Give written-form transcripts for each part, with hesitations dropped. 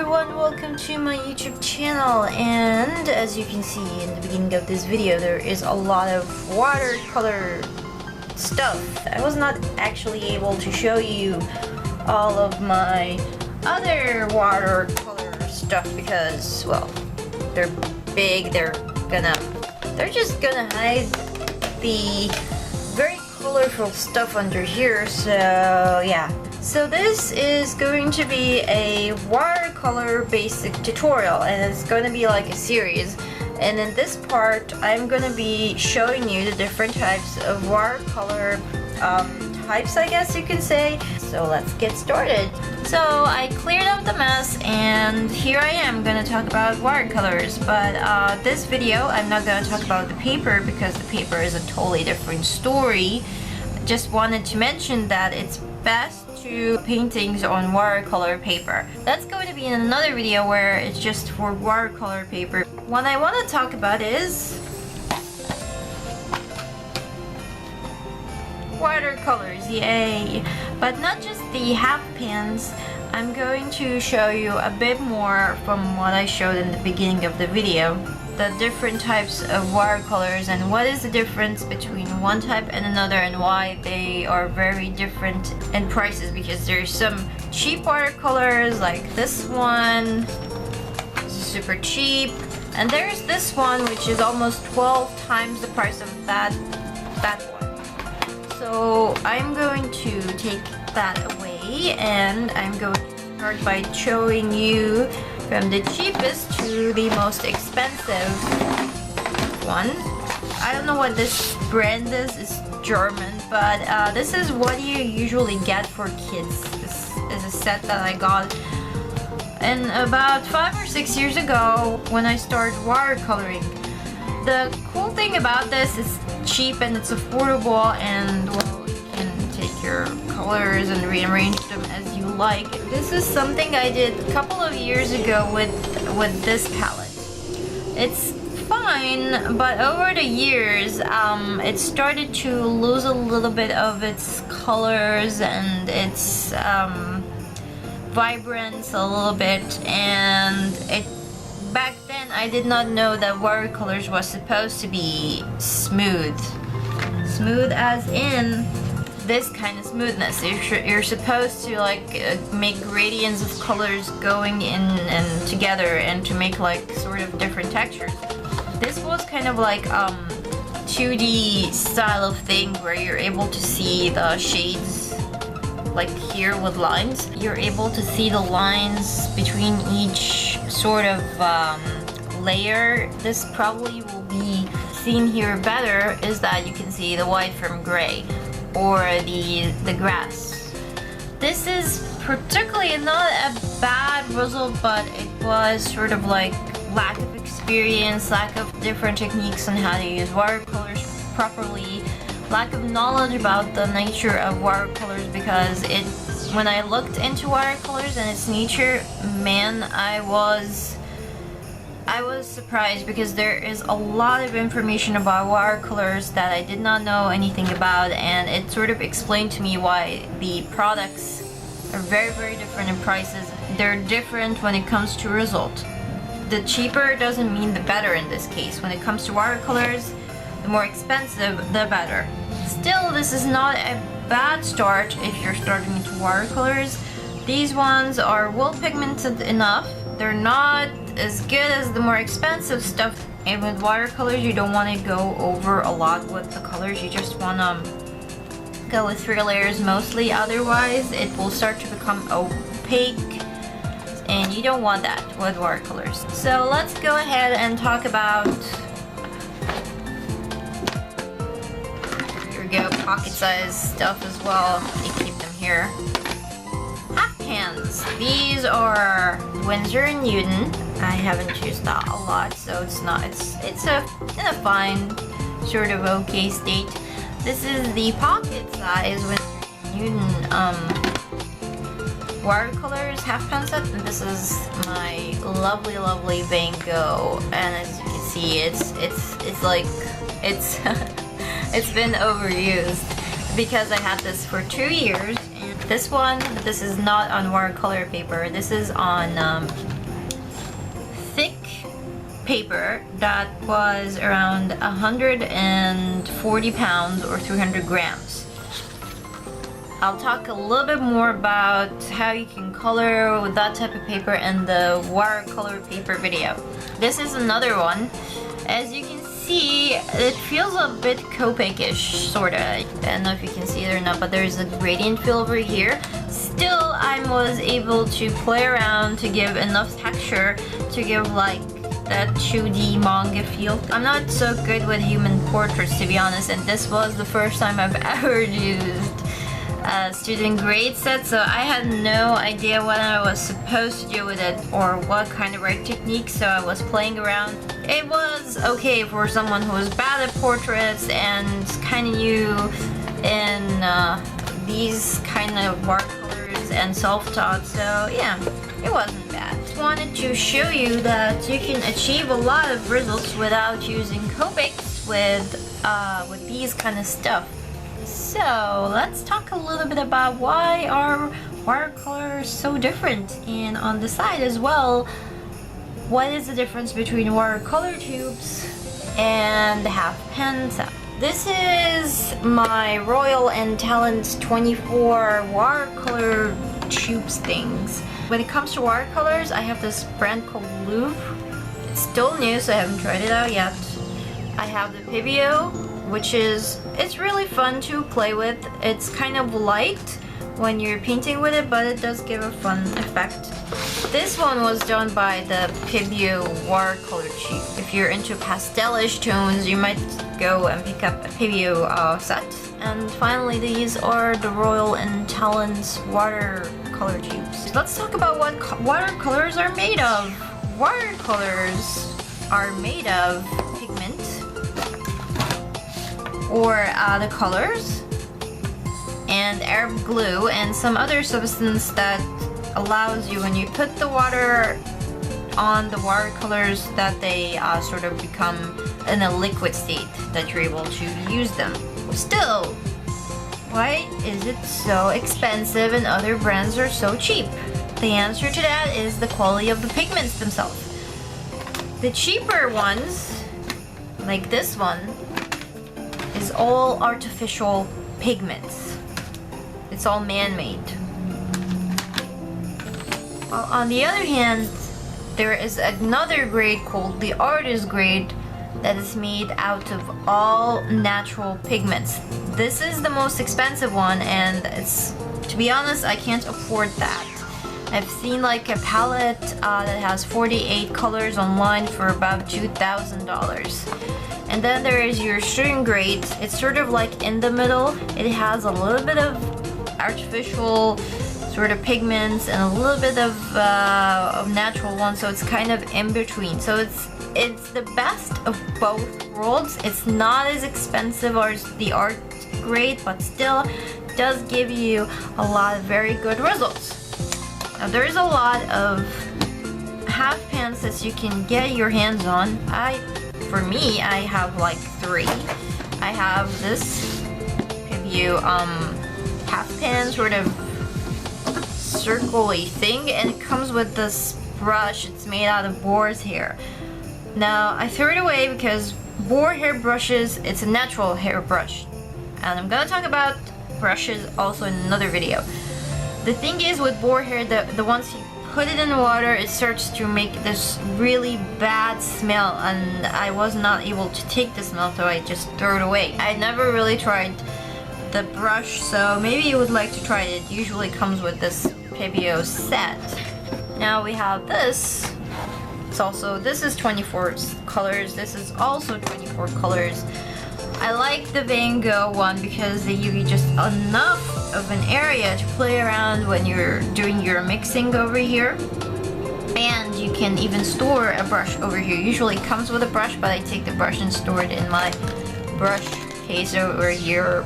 everyone, welcome to my YouTube channel. And as you can see in the beginning of this video, there is a lot of watercolor stuff. I was not actually able to show you all of my other watercolor stuff because, well, they're big, they're just gonna hide the very colorful stuff under here, so yeah. So this is going to be a watercolor basic tutorial, and it's going to be like a series. And in this part, I'm going to be showing you the different types of watercolor types, I guess you can say. So let's get started. So I cleared up the mess, and here I am going to talk about watercolors. But this video, I'm not going to talk about the paper because the paper is a totally different story. Just wanted to mention that it's best to paintings on watercolor paper. That's going to be in another video where it's just for watercolor paper. What I want to talk about is watercolors, yay! But not just the half pans. I'm going to show you a bit more from what I showed in the beginning of the video. The different types of watercolors and what is the difference between one type and another and why they are very different in prices, because there's some cheap watercolors like this one, super cheap, and there's this one which is almost 12 times the price of that one. So I'm going to take that away and I'm going to start by showing you from the cheapest to the most expensive one. I don't know what this brand is. It's German, but this is what you usually get for kids. This is a set that I got and about 5 or 6 years ago when I started watercoloring. The cool thing about this is cheap and it's affordable, and well, you can take your colors and rearrange them as you like. This is something I did a couple of years ago with this palette. It's fine, but over the years it started to lose a little bit of its colors and its vibrance a little bit, and back then I did not know that watercolors was supposed to be smooth as in this kind of smoothness. You're supposed to like make gradients of colors going in and together and to make like sort of different textures. This was kind of like 2D style of thing where you're able to see the shades, like here with lines. You're able to see the lines between each sort of layer. This probably will be seen here better, is that you can see the white from gray or the grass. This is particularly not a bad result, but it was sort of like lack of experience, lack of different techniques on how to use watercolors properly, lack of knowledge about the nature of watercolors, because when I looked into watercolors and its nature, man, I was surprised, because there is a lot of information about watercolors that I did not know anything about, and it sort of explained to me why the products are very, very different in prices. They're different when it comes to result. The cheaper doesn't mean the better in this case. When it comes to watercolors, the more expensive, the better. Still, this is not a bad start if you're starting into watercolors. These ones are well pigmented enough. They're not as good as the more expensive stuff. And with watercolors, you don't want to go over a lot with the colors. You just want to go with 3 layers mostly. Otherwise, it will start to become opaque, and you don't want that with watercolors. So let's go ahead and talk about, here we go, pocket size stuff as well. I keep them here. Half pans. These are Winsor & Newton. I haven't used that a lot, so it's in a fine, sort of okay state. This is the pocket size Winsor & Newton watercolors half pan set, and this is my lovely Van Gogh. And as you can see, it's like it's been overused because I had this for 2 years. And this is not on watercolor paper. This is on paper that was around 140 pounds or 300 grams. I'll talk a little bit more about how you can color with that type of paper in the watercolor paper video. This is another one. As you can see, it feels a bit Copic-ish, sorta. I don't know if you can see it or not, but there's a gradient feel over here. Still, I was able to play around to give enough texture to give like that 2D manga feel. I'm not so good with human portraits, to be honest, and this was the first time I've ever used a student grade set, so I had no idea what I was supposed to do with it or what kind of writing technique, so I was playing around. It was okay for someone who was bad at portraits and kind of new in these kind of watercolors and self-taught, so yeah, it wasn't bad. Just wanted to show you that you can achieve a lot of results without using Copics with these kind of stuff. So let's talk a little bit about why are watercolors so different, and on the side as well, what is the difference between watercolor tubes and half pens. This is my Royal and Talent 24 watercolor tubes things. When it comes to watercolors, I have this brand called Louvre. It's still new, so I haven't tried it out yet. I have the Pibio, which is, it's really fun to play with. It's kind of light when you're painting with it, but it does give a fun effect. This one was done by the Pibio watercolor tube. If you're into pastelish tones, you might go and pick up a Pibio set. And finally, these are the Royal and Talent watercolor tubes. Let's talk about what watercolors are made of. Watercolors are made of pigment, or the colors, and Arab glue, and some other substance that allows you, when you put the water on the watercolors, that they sort of become in a liquid state, that you're able to use them. Still, why is it so expensive and other brands are so cheap? The answer to that is the quality of the pigments themselves. The cheaper ones, like this one, is all artificial pigments. It's all man-made. Well, on the other hand, there is another grade called the artist grade that is made out of all natural pigments. This is the most expensive one, and it's, to be honest, I can't afford that. I've seen like a palette that has 48 colors online for about $2,000. And then there is your student grade. It's sort of like in the middle. It has a little bit of artificial sort of pigments and a little bit of natural ones, so it's kind of in between. So it's the best of both worlds. It's not as expensive as the art grade, but still does give you a lot of very good results. Now there's a lot of half pans that you can get your hands on. For me, I have like 3. I have this Pibio half pan sort of circle-y thing, and it comes with this brush. It's made out of boar's hair. Now I threw it away because boar hair brushes, it's a natural hair brush, and I'm gonna talk about brushes also in another video. The thing is with boar hair, the once you put it in the water, it starts to make this really bad smell, and I was not able to take the smell, so I just threw it away. I never really tried the brush, so maybe you would like to try it. It usually comes with this Pibio set. Now we have this. This is 24 colors. This is also 24 colors. I like the Van Gogh one because they give you just enough of an area to play around when you're doing your mixing over here. And you can even store a brush over here. Usually it comes with a brush, but I take the brush and store it in my brush case over here.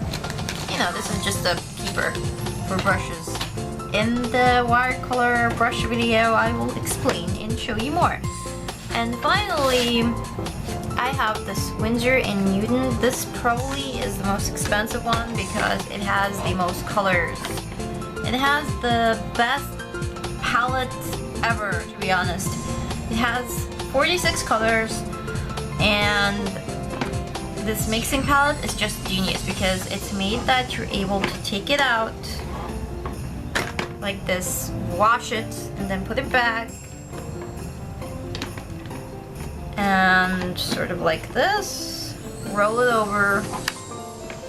You know, this is just a keeper for brushes. In the watercolor brush video, I will explain and show you more. And finally, I have this Winsor & Newton. This probably is the most expensive one because it has the most colors. It has the best palette ever, to be honest. It has 46 colors, and this mixing palette is just genius because it's made that you're able to take it out like this, wash it, and then put it back, and sort of like this, roll it over,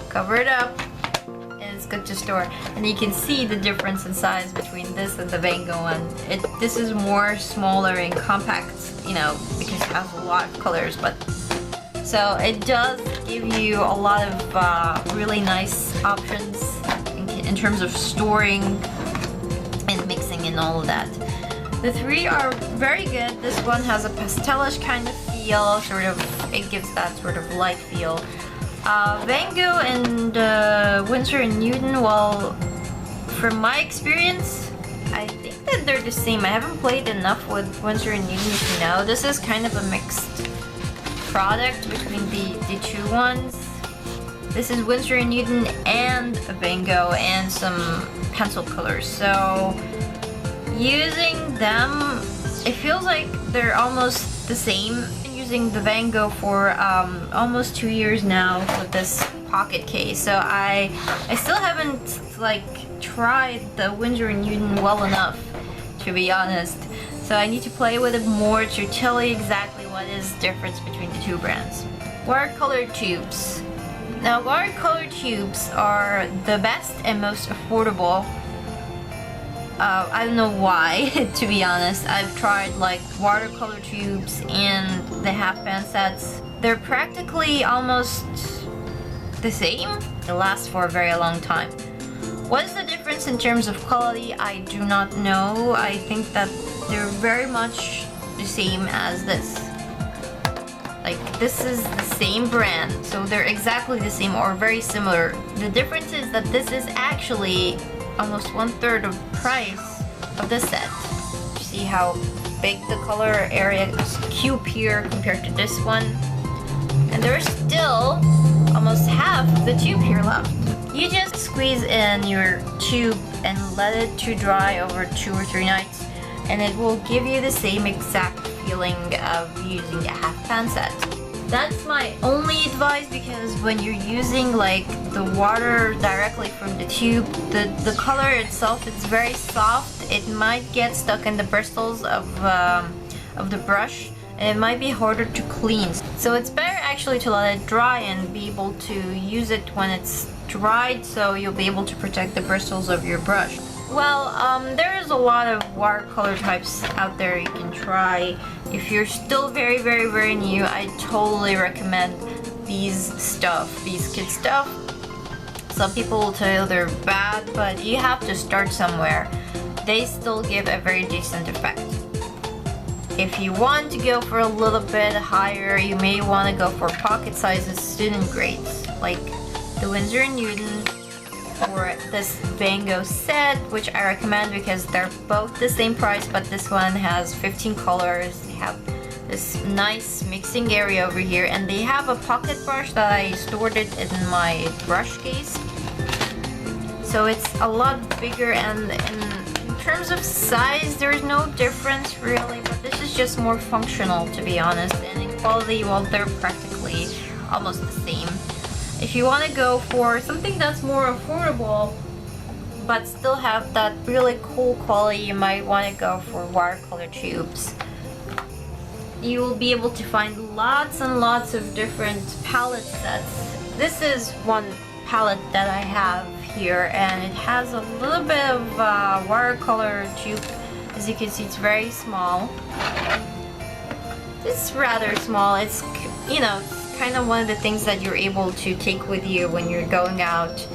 cover it up, and it's good to store. And you can see the difference in size between this and the Van Gogh one. This is more smaller and compact, you know, because it has a lot of colors, but so it does give you a lot of really nice options in terms of storing and mixing and all of that. The three are very good. This one has a pastelish kind of feel, sort of, it gives that sort of light feel. Van Gogh and Winsor & Newton, well, from my experience, I think that they're the same. I haven't played enough with Winsor & Newton to know. This is kind of a mixed product between the two ones. This is Winsor & Newton and a Van Gogh and some pencil colors. So using them, it feels like they're almost the same. I've been using the Van Gogh for almost 2 years now with this pocket case. So I still haven't like tried the Winsor & Newton well enough, to be honest. So I need to play with it more to tell you exactly what is the difference between the two brands. Watercolor tubes. Now, watercolor tubes are the best and most affordable. I don't know why, to be honest. I've tried like watercolor tubes and the half pan sets. They're practically almost the same. It lasts for a very long time. What is the difference in terms of quality? I do not know. I think that they're very much the same as this. Like, this is the same brand, so they're exactly the same or very similar. The difference is that this is actually almost 1/3 of the price of this set. You see how big the color area is cube here compared to this one? And there's still almost half the tube here left. You just squeeze in your tube and let it to dry over 2 or 3 nights, and it will give you the same exact feeling of using a half pan set. That's my only advice, because when you're using like the water directly from the tube, the color itself is very soft. It might get stuck in the bristles of the brush, and it might be harder to clean. So it's better actually to let it dry and be able to use it when it's dried, so you'll be able to protect the bristles of your brush. Well, there is a lot of watercolor types out there you can try. If you're still very new, I totally recommend these kid stuff. Some people will tell you they're bad, but you have to start somewhere. They still give a very decent effect. If you want to go for a little bit higher, you may want to go for pocket sizes, student grades, like the Winsor & Newton or this Van Gogh set, which I recommend because they're both the same price, but this one has 15 colors. They have this nice mixing area over here, and they have a pocket brush that I stored it in my brush case. So it's a lot bigger, and in terms of size, there's no difference really, but this is just more functional, to be honest. And in quality, well, they're practically almost the same. If you want to go for something that's more affordable but still have that really cool quality, you might want to go for watercolor tubes. You will be able to find lots and lots of different palette sets. This is one palette that I have here, and it has a little bit of watercolor tube. As you can see, it's very small. It's rather small. It's, you know, kind of one of the things that you're able to take with you when you're going out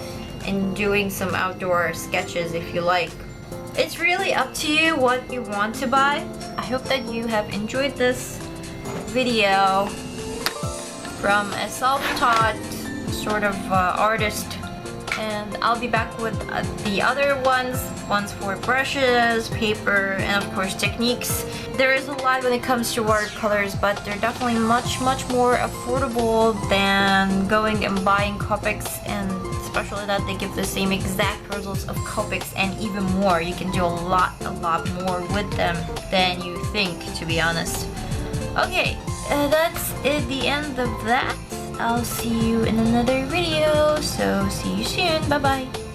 and doing some outdoor sketches, if you like. It's really up to you what you want to buy. I hope that you have enjoyed this video from a self-taught sort of artist, and I'll be back with the other ones for brushes, paper, and of course techniques. There is a lot when it comes to watercolors, but they're definitely much more affordable than going and buying Copics, and especially that they give the same exact results of Copics and even more. You can do a lot more with them than you think, to be honest. Okay, that's the end of that. I'll see you in another video, so see you soon. Bye bye.